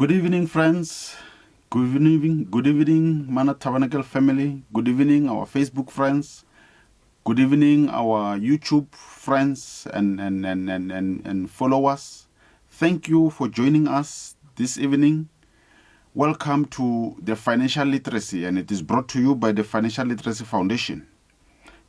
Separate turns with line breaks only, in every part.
Good evening, friends. Good evening, Mana Tabernacle family. Good evening, our Facebook friends. Good evening, our YouTube friends and followers. Thank you for joining us this evening. Welcome to the Financial Literacy, and it is brought to you by the Financial Literacy Foundation.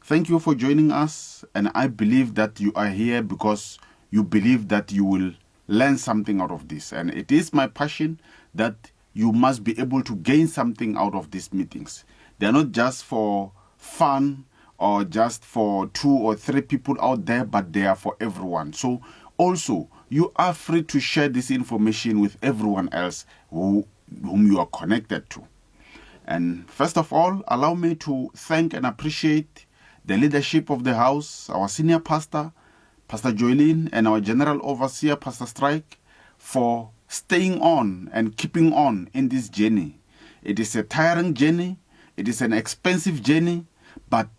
Thank you for joining us, and I believe that you are here because you believe that you will learn something out of this. And it is my passion that you must be able to gain something out of these meetings. They are not just for fun or just for 2 or 3 people out there, but they are for everyone. So also, you are free to share this information with everyone else whom you are connected to. And first of all, allow me to thank and appreciate the leadership of the house, our senior pastor, Pastor Joylene, and our general overseer, Pastor Strike, for staying on and keeping on in this journey. It is a tiring journey. It is an expensive journey. But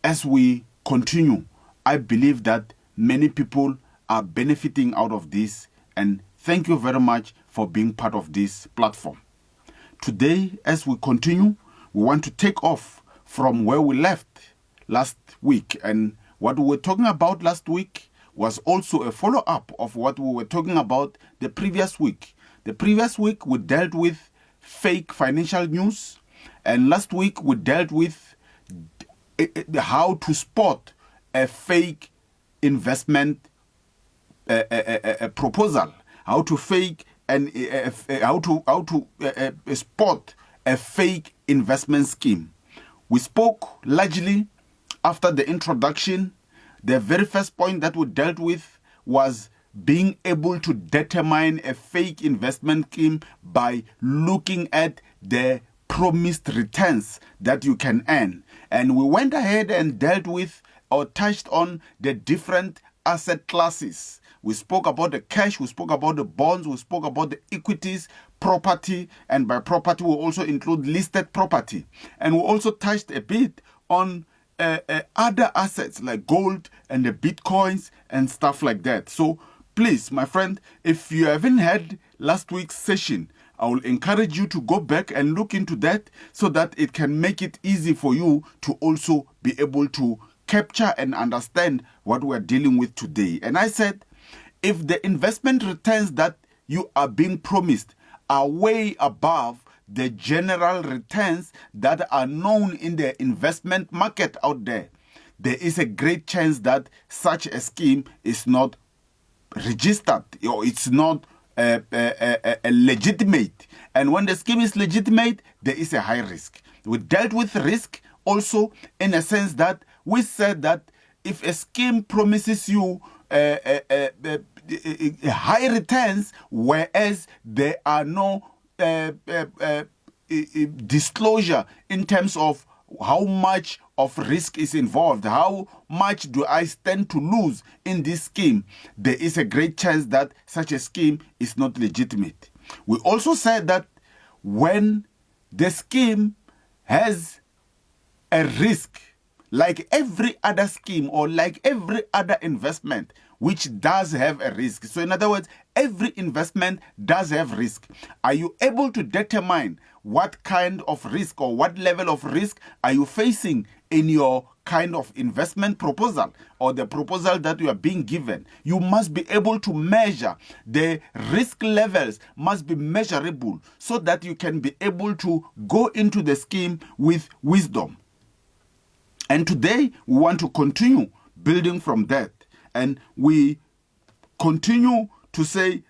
as we continue, I believe that many people are benefiting out of this. And thank you very much for being part of this platform. Today, as we continue, we want to take off from where we left last week. And what we were talking about last week was also a follow-up of what we were talking about the previous week. The previous week, we dealt with fake financial news. And last week, we dealt with how to spot a fake investment proposal, how to fake and how to spot a fake investment scheme. We spoke largely after the introduction. The very first point that we dealt with was being able to determine a fake investment scheme by looking at the promised returns that you can earn. And we went ahead and dealt with or touched on the different asset classes. We spoke about the cash, we spoke about the bonds, we spoke about the equities, property, and by property we also include listed property. And we also touched a bit on other assets like gold and the bitcoins and stuff like that. So please, my friend, if you haven't had last week's session, I will encourage you to go back and look into that so that it can make it easy for you to also be able to capture and understand what we're dealing with today. And I said, if the investment returns that you are being promised are way above the general returns that are known in the investment market out there, there is a great chance that such a scheme is not registered or it's not legitimate. And when the scheme is legitimate, there is a high risk. We dealt with risk also in a sense that we said that if a scheme promises you high returns, whereas there are no disclosure in terms of how much of risk is involved, how much do I stand to lose in this scheme, there is a great chance that such a scheme is not legitimate. We also said that when the scheme has a risk, like every other scheme or like every other investment, which does have a risk. So in other words, every investment does have risk. Are you able to determine what kind of risk or what level of risk are you facing in your kind of investment proposal or the proposal that you are being given? You must be able to measure. The risk levels must be measurable so that you can be able to go into the scheme with wisdom. And today we want to continue building from that. And we continue to say,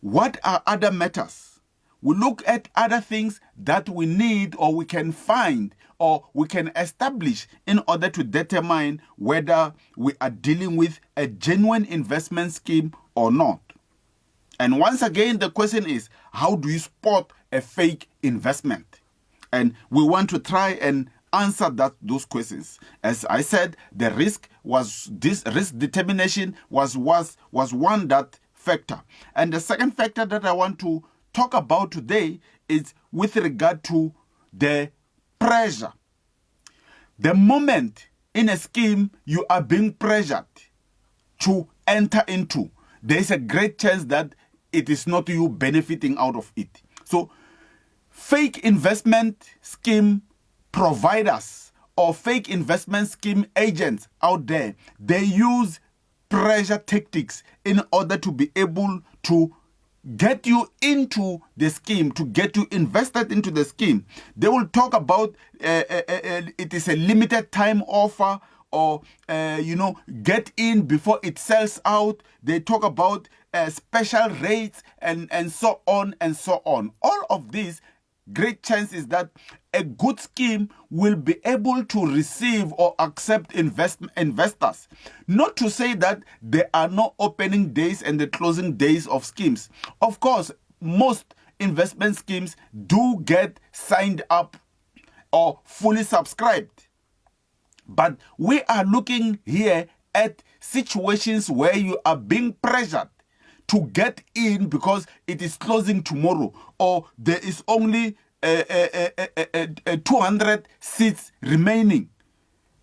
what are other matters? We look at other things that we need or we can find or we can establish in order to determine whether we are dealing with a genuine investment scheme or not. And once again, the question is, how do you spot a fake investment? And we want to try and answer those questions. As I said, the risk determination was one that factor. And the second factor that I want to talk about today is with regard to the pressure. The moment in a scheme you are being pressured to enter into, there is a great chance that it is not you benefiting out of it. So fake investment scheme providers or fake investment scheme agents out there, they use pressure tactics in order to be able to get you into the scheme, to get you invested into the scheme. They will talk about it is a limited time offer, or get in before it sells out. They talk about special rates and so on and so on. All of these, great chances that a good scheme will be able to receive or accept investors. Not to say that there are no opening days and the closing days of schemes. Of course, most investment schemes do get signed up or fully subscribed. But we are looking here at situations where you are being pressured to get in because it is closing tomorrow, or there is only 200 seats remaining.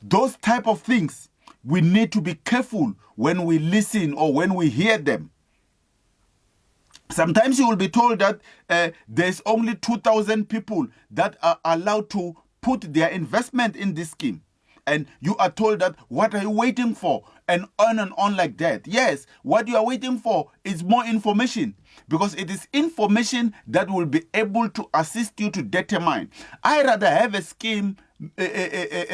Those type of things, we need to be careful when we listen or when we hear them. Sometimes you will be told that there's only 2,000 people that are allowed to put their investment in this scheme. And you are told that, what are you waiting for? And on like that. Yes, what you are waiting for is more information, because it is information that will be able to assist you to determine. I rather have a scheme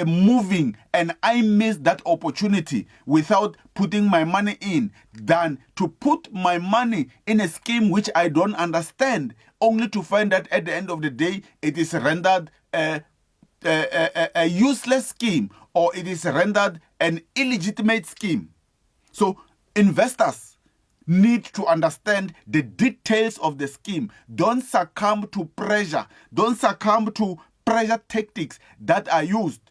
moving and I miss that opportunity without putting my money in, than to put my money in a scheme which I don't understand, only to find that at the end of the day it is rendered a useless scheme, or it is rendered an illegitimate scheme. So investors need to understand the details of the scheme. Don't succumb to pressure. Don't succumb to pressure tactics that are used.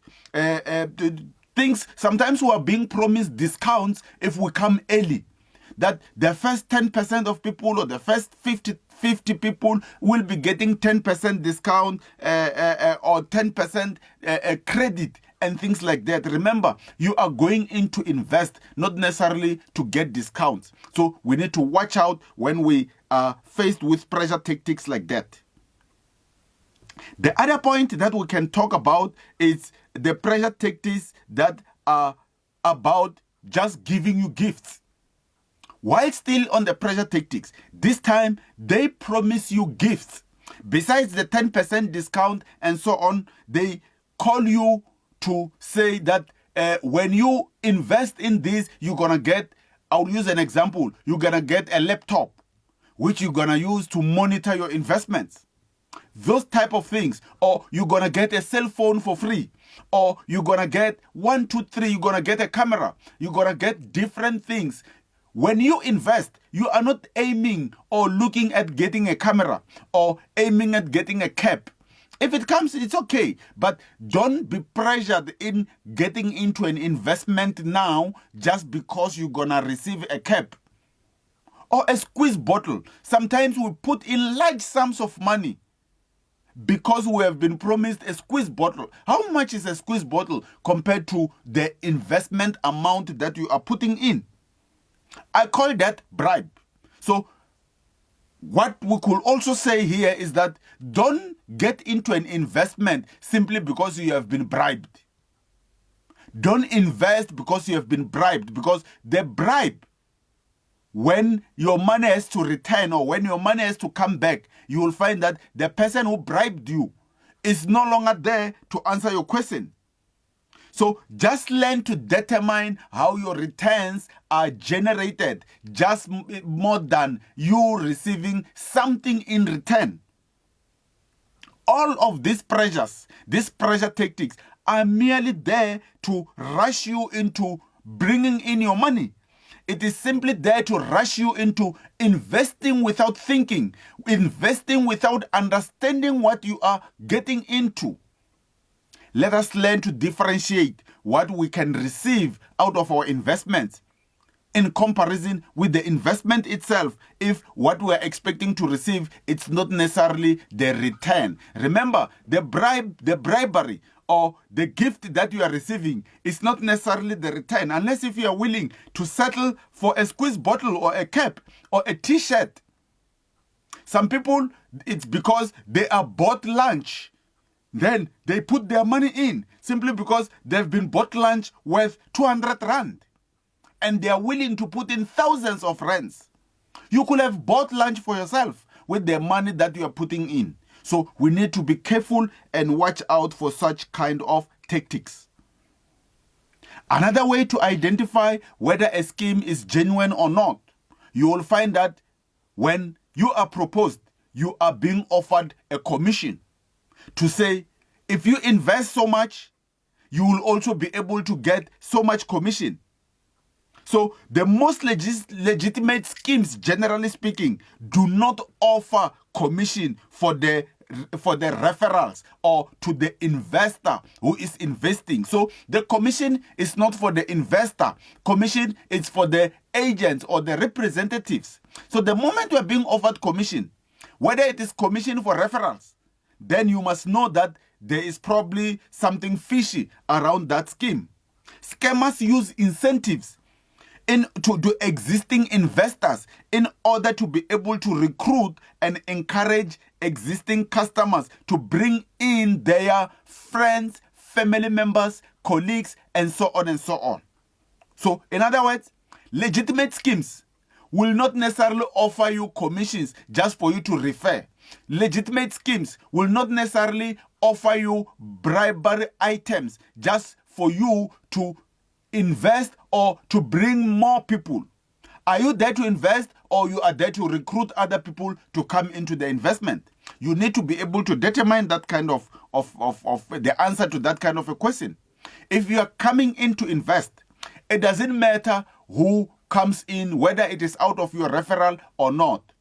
Things, sometimes we are being promised discounts if we come early, that the first 10% of people or the first 50 people will be getting 10% discount or 10% credit and things like that. Remember, you are going in to invest, not necessarily to get discounts. So we need to watch out when we are faced with pressure tactics like that. The other point that we can talk about is the pressure tactics that are about just giving you gifts. While still on the pressure tactics, this time they promise you gifts. Besides the 10% discount and so on, they call you to say that when you invest in this, you're going to get, I'll use an example, you're going to get a laptop, which you're going to use to monitor your investments. Those type of things. Or you're going to get a cell phone for free. Or you're going to get 1, 2, 3, you're going to get a camera. You're going to get different things. When you invest, you are not aiming or looking at getting a camera or aiming at getting a cap. If it comes, it's okay. But don't be pressured in getting into an investment now just because you're going to receive a cap or a squeeze bottle. Sometimes we put in large sums of money because we have been promised a squeeze bottle. How much is a squeeze bottle compared to the investment amount that you are putting in? I call that bribe. So what we could also say here is that don't get into an investment simply because you have been bribed. Don't invest because you have been bribed, because the bribe, when your money has to return or when your money has to come back, you will find that the person who bribed you is no longer there to answer your question. So just learn to determine how your returns are generated, just more than you receiving something in return. All of these pressures, these pressure tactics are merely there to rush you into bringing in your money. It is simply there to rush you into investing without thinking, investing without understanding what you are getting into. Let us learn to differentiate what we can receive out of our investments in comparison with the investment itself, if what we are expecting to receive, it's not necessarily the return. Remember, the bribery or the gift that you are receiving is not necessarily the return, unless if you are willing to settle for a squeeze bottle or a cap or a t-shirt. Some people, it's because they are bought lunch. Then they put their money in simply because they've been bought lunch worth 200 rand. And they are willing to put in thousands of rands. You could have bought lunch for yourself with the money that you are putting in. So we need to be careful and watch out for such kind of tactics. Another way to identify whether a scheme is genuine or not, you will find that when you are proposed, you are being offered a commission to say, if you invest so much, you will also be able to get so much commission. So the most legitimate schemes, generally speaking, do not offer commission for the referrals or to the investor who is investing. So the commission is not for the investor. Commission is for the agents or the representatives. So the moment you are being offered commission, whether it is commission for referrals, then you must know that there is probably something fishy around that scheme. Scammers use incentives to existing investors in order to be able to recruit and encourage existing customers to bring in their friends, family members, colleagues, and so on and so on. So, in other words, legitimate schemes will not necessarily offer you commissions just for you to refer. Legitimate schemes will not necessarily offer you bribery items just for you to invest or to bring more people. Are you there to invest or you are there to recruit other people to come into the investment? You need to be able to determine that kind of the answer to that kind of a question. If you are coming in to invest, it doesn't matter who comes in, whether it is out of your referral or not,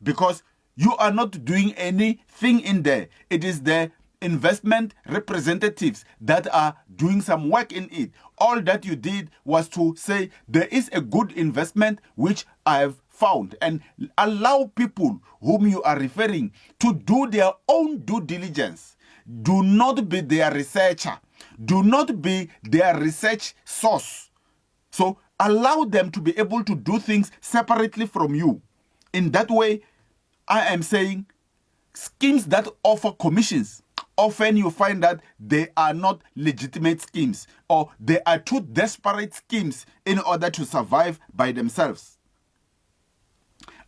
because you are not doing anything in there. It is the investment representatives that are doing some work in it. All that you did was to say there is a good investment which I have found, and allow people whom you are referring to do their own due diligence. Do not be their researcher. Do not be their research source. So allow them to be able to do things separately from you. In that way, I am saying schemes that offer commissions, often you find that they are not legitimate schemes, or they are too desperate schemes in order to survive by themselves.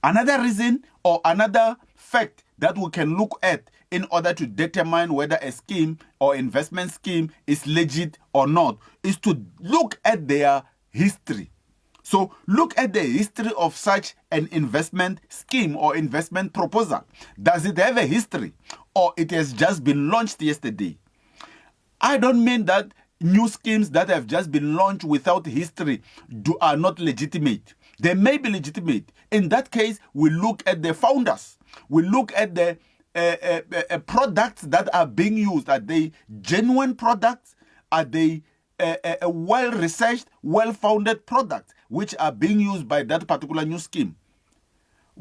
Another reason or another fact that we can look at in order to determine whether a scheme or investment scheme is legit or not is to look at their history. So look at the history of such an investment scheme or investment proposal. Does it have a history, or it has just been launched yesterday? I don't mean that new schemes that have just been launched without history are not legitimate. They may be legitimate. In that case, we look at the founders. We look at the products that are being used. Are they genuine products? Are they a well-researched, well-founded products which are being used by that particular new scheme?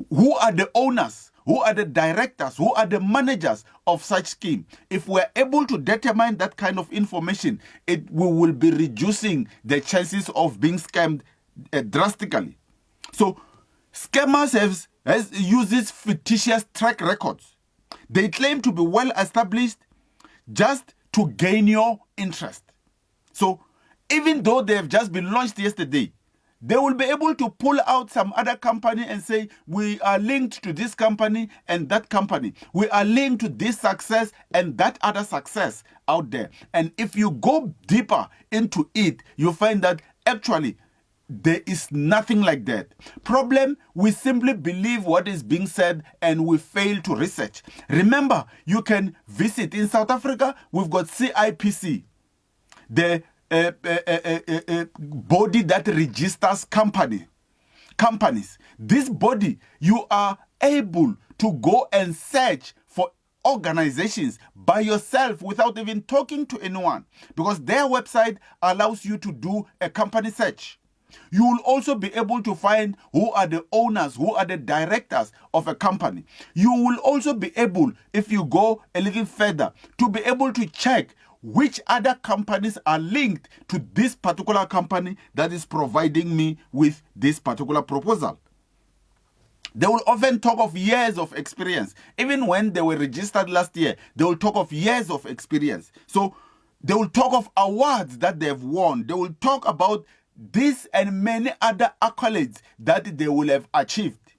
Who are the owners? Who are the directors? Who are the managers of such scheme? If we're able to determine that kind of information, we will be reducing the chances of being scammed drastically. So scammers uses fictitious track records. They claim to be well established just to gain your interest. So even though they have just been launched yesterday, they will be able to pull out some other company and say, we are linked to this company and that company. We are linked to this success and that other success out there. And if you go deeper into it, you find that actually there is nothing like that. Problem, we simply believe what is being said and we fail to research. Remember, you can visit in South Africa, we've got CIPC, the body that registers companies. This body, you are able to go and search for organizations by yourself without even talking to anyone, because their website allows you to do a company search. You will also be able to find who are the owners, who are the directors of a company. You will also be able, if you go a little further, to be able to check which other companies are linked to this particular company that is providing me with this particular proposal. They will often talk of years of experience. Even when they were registered last year, they will talk of years of experience. So they will talk of awards that they've won. They will talk about this and many other accolades that they will have achieved.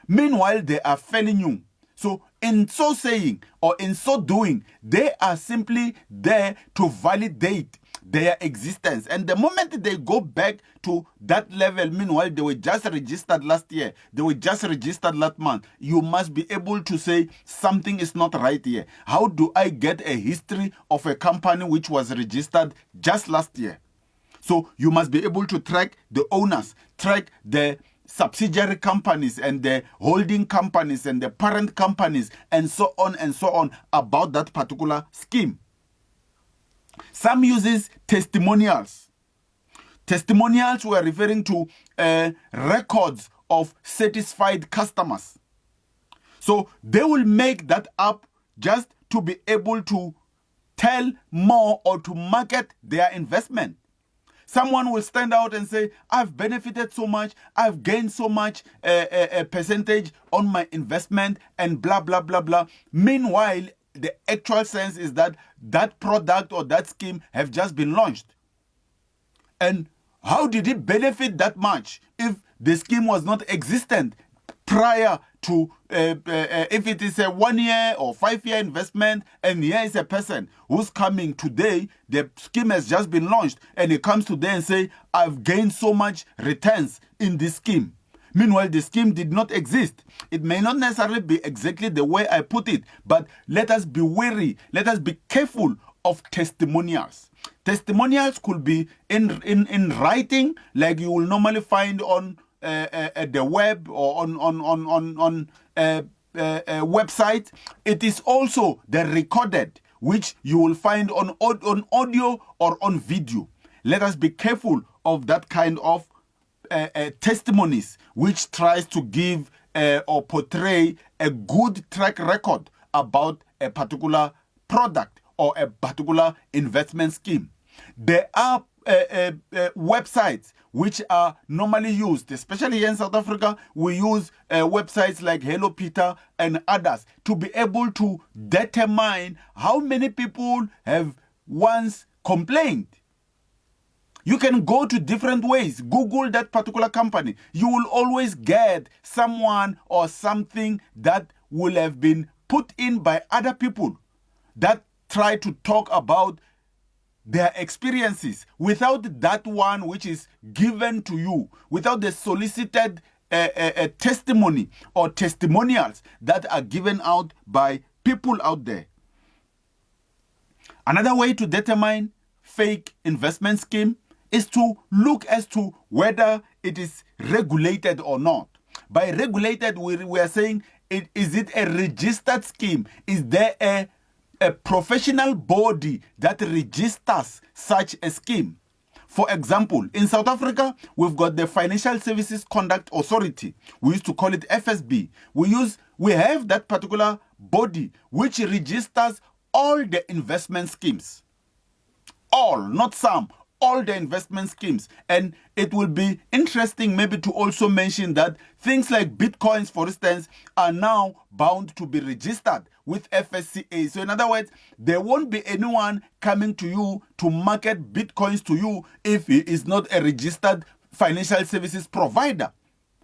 Meanwhile, they are fairly new. So in so saying, or in so doing, they are simply there to validate their existence. And the moment they go back to that level, meanwhile, they were just registered last year, they were just registered last month, you must be able to say something is not right here. How do I get a history of a company which was registered just last year? So you must be able to track the owners, track the subsidiary companies and the holding companies and the parent companies and so on about that particular scheme. Some uses testimonials. Testimonials were referring to records of satisfied customers. So they will make that up just to be able to tell more or to market their investment. Someone will stand out and say, I've benefited so much, I've gained so much a percentage on my investment and blah, blah, blah, blah. Meanwhile, the actual sense is that that product or that scheme have just been launched. And how did it benefit that much if the scheme was not existent prior to, if it is a 1 year or 5 year investment, and here is a person who's coming today, the scheme has just been launched, and he comes today and say, I've gained so much returns in this scheme. Meanwhile, the scheme did not exist. It may not necessarily be exactly the way I put it, but let us be wary, let us be careful of testimonials. Testimonials could be in writing, like you will normally find on the web or on website. It is also the recorded, which you will find on audio or on video. Let us be careful of that kind of testimonies, which tries to give or portray a good track record about a particular product or a particular investment scheme. There are websites which are normally used, especially here in South Africa. We use websites like Hello Peter and others to be able to determine how many people have once complained. You can go to different ways. Google that particular company. You will always get someone or something that will have been put in by other people that try to talk about their experiences without that one which is given to you, without the solicited testimony or testimonials that are given out by people out there. Another way to determine fake investment scheme is to look as to whether it is regulated or not. By regulated, we are saying, is it a registered scheme? Is there a professional body that registers such a scheme? For example, in South Africa, we've got the Financial Services Conduct Authority. We used to call it FSB. We have that particular body which registers all the investment schemes. All, not some, all the investment schemes. And it will be interesting maybe to also mention that things like Bitcoins, for instance, are now bound to be registered with FSCA. So in other words, there won't be anyone coming to you to market Bitcoins to you if he is not a registered financial services provider.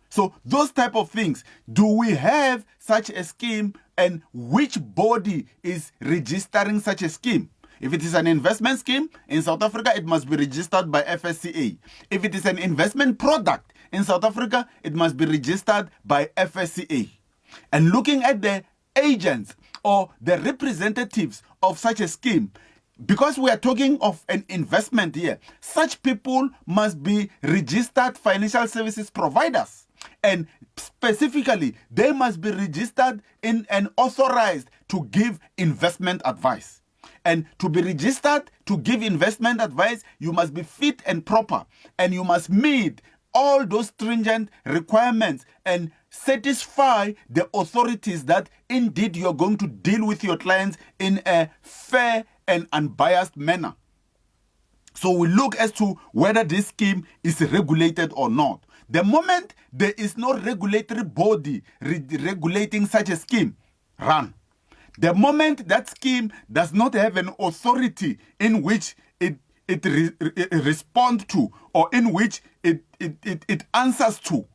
So those type of things. Do we have such a scheme, and which body is registering such a scheme? If it is an investment scheme in South Africa, it must be registered by FSCA. If it is an investment product in South Africa, it must be registered by FSCA. And looking at the agents or the representatives of such a scheme, because we are talking of an investment here, such people must be registered financial services providers. And specifically, they must be registered in and authorized to give investment advice. And to be registered to give investment advice, you must be fit and proper, and you must meet all those stringent requirements and satisfy the authorities that indeed you're going to deal with your clients in a fair and unbiased manner. So we look as to whether this scheme is regulated or not. The moment there is no regulatory body regulating such a scheme, run. The moment that scheme does not have an authority in which it responds to, or in which it answers to,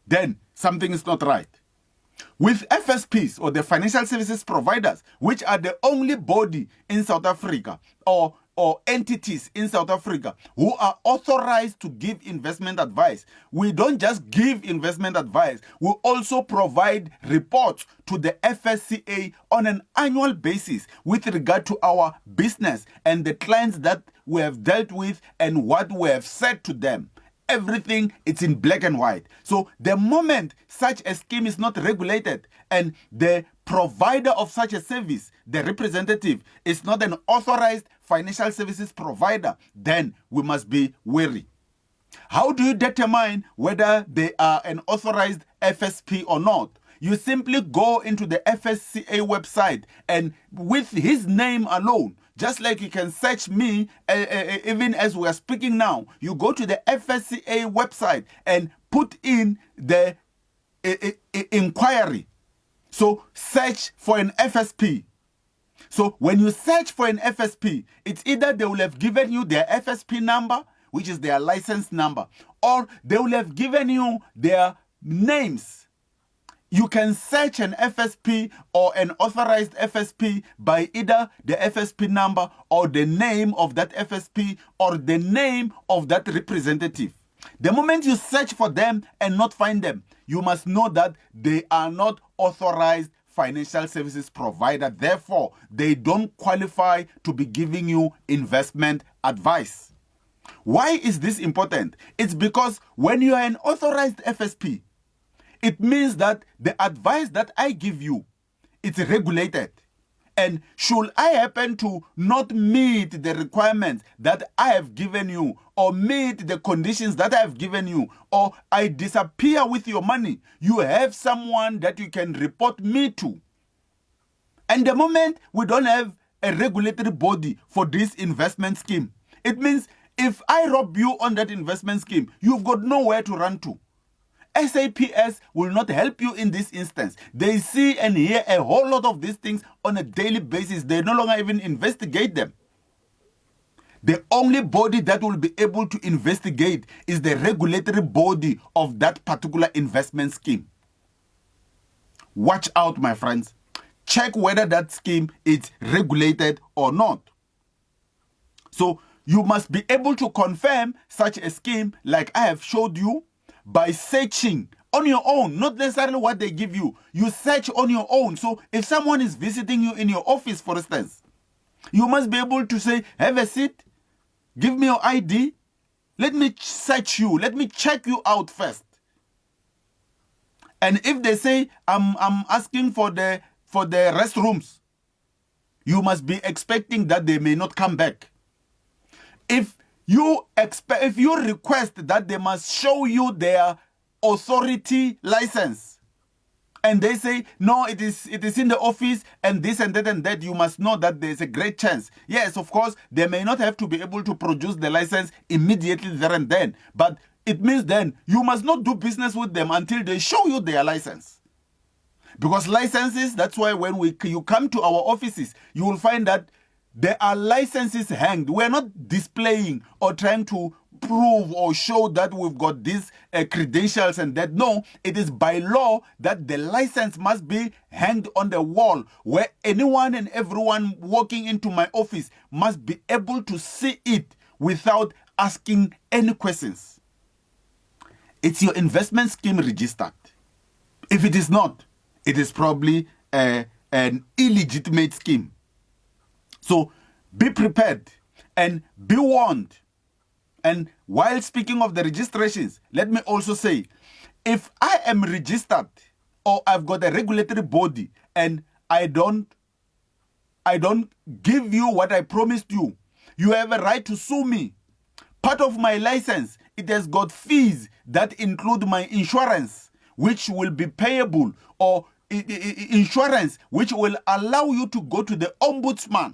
then something is not right. With FSPs, or the financial services providers, which are the only body in South Africa or entities in South Africa who are authorized to give investment advice, we don't just give investment advice, we also provide reports to the FSCA on an annual basis with regard to our business and the clients that we have dealt with and what we have said to them. Everything, it's in black and white. So the moment such a scheme is not regulated and the provider of such a service, the representative, is not an authorized financial services provider, then we must be wary. How do you determine whether they are an authorized FSP or not? You simply go into the FSCA website, and with his name alone, just like you can search me even as we are speaking now, you go to the FSCA website and put in the inquiry. So search for an FSP. So when you search for an FSP, it's either they will have given you their FSP number, which is their license number, or they will have given you their names. You can search an FSP or an authorized FSP by either the FSP number or the name of that FSP or the name of that representative. The moment you search for them and not find them, you must know that they are not authorized financial services provider. Therefore, they don't qualify to be giving you investment advice. Why is this important? It's because when you are an authorized FSP, it means that the advice that I give you, it's regulated. And should I happen to not meet the requirements that I have given you, or meet the conditions that I have given you, or I disappear with your money, you have someone that you can report me to. And the moment we don't have a regulatory body for this investment scheme, it means if I rob you on that investment scheme, you've got nowhere to run to. SAPS will not help you in this instance. They see and hear a whole lot of these things on a daily basis. They no longer even investigate them. The only body that will be able to investigate is the regulatory body of that particular investment scheme. Watch out, my friends. Check whether that scheme is regulated or not. So you must be able to confirm such a scheme like I have showed you by searching on your own, not necessarily what they give you. You search on your own. So if someone is visiting you in your office, for instance, you must be able to say, have a seat, give me your ID, let me search you, let me check you out first. And if they say, I'm asking for the restrooms, you must be expecting that they may not come back. If you request that they must show you their authority license, and they say, no, it is in the office and this and that, you must know that there's a great chance. Yes, of course, they may not have to be able to produce the license immediately there and then, but it means then you must not do business with them until they show you their license. Because licenses, that's why when you come to our offices, you will find that there are licenses hanged. We're not displaying or trying to prove or show that we've got these credentials and that. No, it is by law that the license must be hanged on the wall, where anyone and everyone walking into my office must be able to see it without asking any questions. It's your investment scheme registered. If it is not, it is probably an illegitimate scheme. So be prepared and be warned. And while speaking of the registrations, let me also say, if I am registered or I've got a regulatory body and I don't give you what I promised you, you have a right to sue me. Part of my license, it has got fees that include my insurance, which will be payable, or insurance which will allow you to go to the ombudsman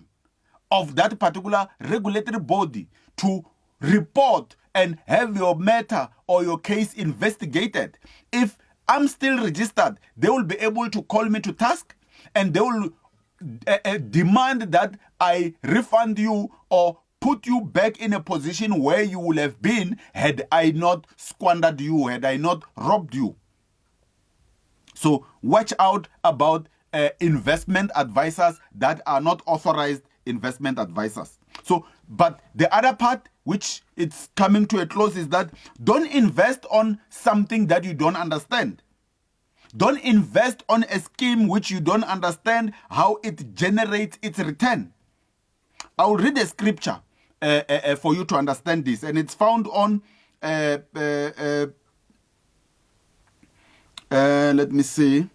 of that particular regulatory body to report and have your matter or your case investigated. If I'm still registered, they will be able to call me to task, and they will demand that I refund you or put you back in a position where you would have been had I not squandered you, had I not robbed you. So watch out about investment advisors that are not authorized investment advisors. So, but the other part, which it's coming to a close, is that don't invest on something that you don't understand. Don't invest on a scheme which you don't understand how it generates its return. I'll read a scripture for you to understand this, and it's found on let me see.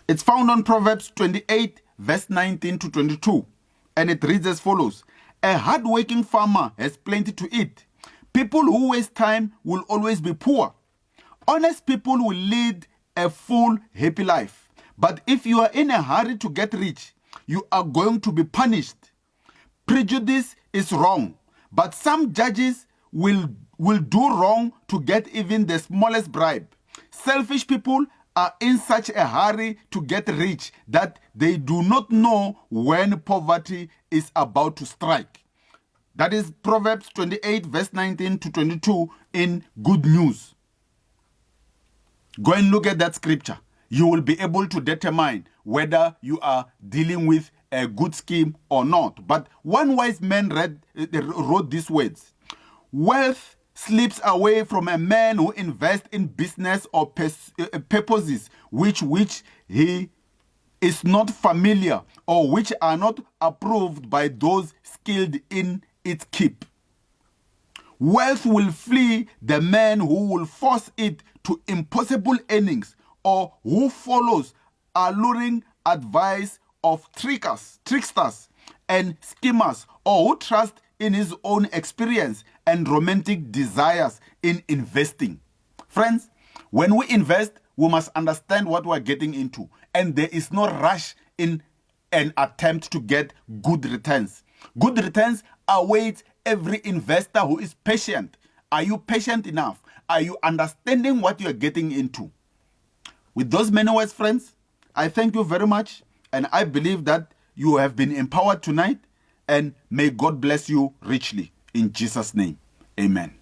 It's found on Proverbs 28, verse 19 to 22, and it reads as follows: a hard-working farmer has plenty to eat. People who waste time will always be poor. Honest people will lead a full, happy life. But if you are in a hurry to get rich, you are going to be punished. Prejudice is wrong, but some judges will do wrong to get even the smallest bribe. Selfish people are in such a hurry to get rich that they do not know when poverty is about to strike. That is Proverbs 28, verse 19 to 22 in Good News. Go and look at that scripture. You will be able to determine whether you are dealing with a good scheme or not. But one wise man wrote these words: wealth slips away from a man who invests in business or purposes which he is not familiar, or which are not approved by those skilled in its keep. Wealth will flee the man who will force it to impossible earnings, or who follows alluring advice of tricksters and schemers, or who trusts in his own experience and romantic desires in investing. Friends, when we invest, we must understand what we're getting into, and there is no rush in an attempt to get good returns. Good returns await every investor who is patient. Are you patient enough? Are you understanding what you're getting into? With those many words, friends, I thank you very much, and I believe that you have been empowered tonight, and may God bless you richly. In Jesus' name, amen.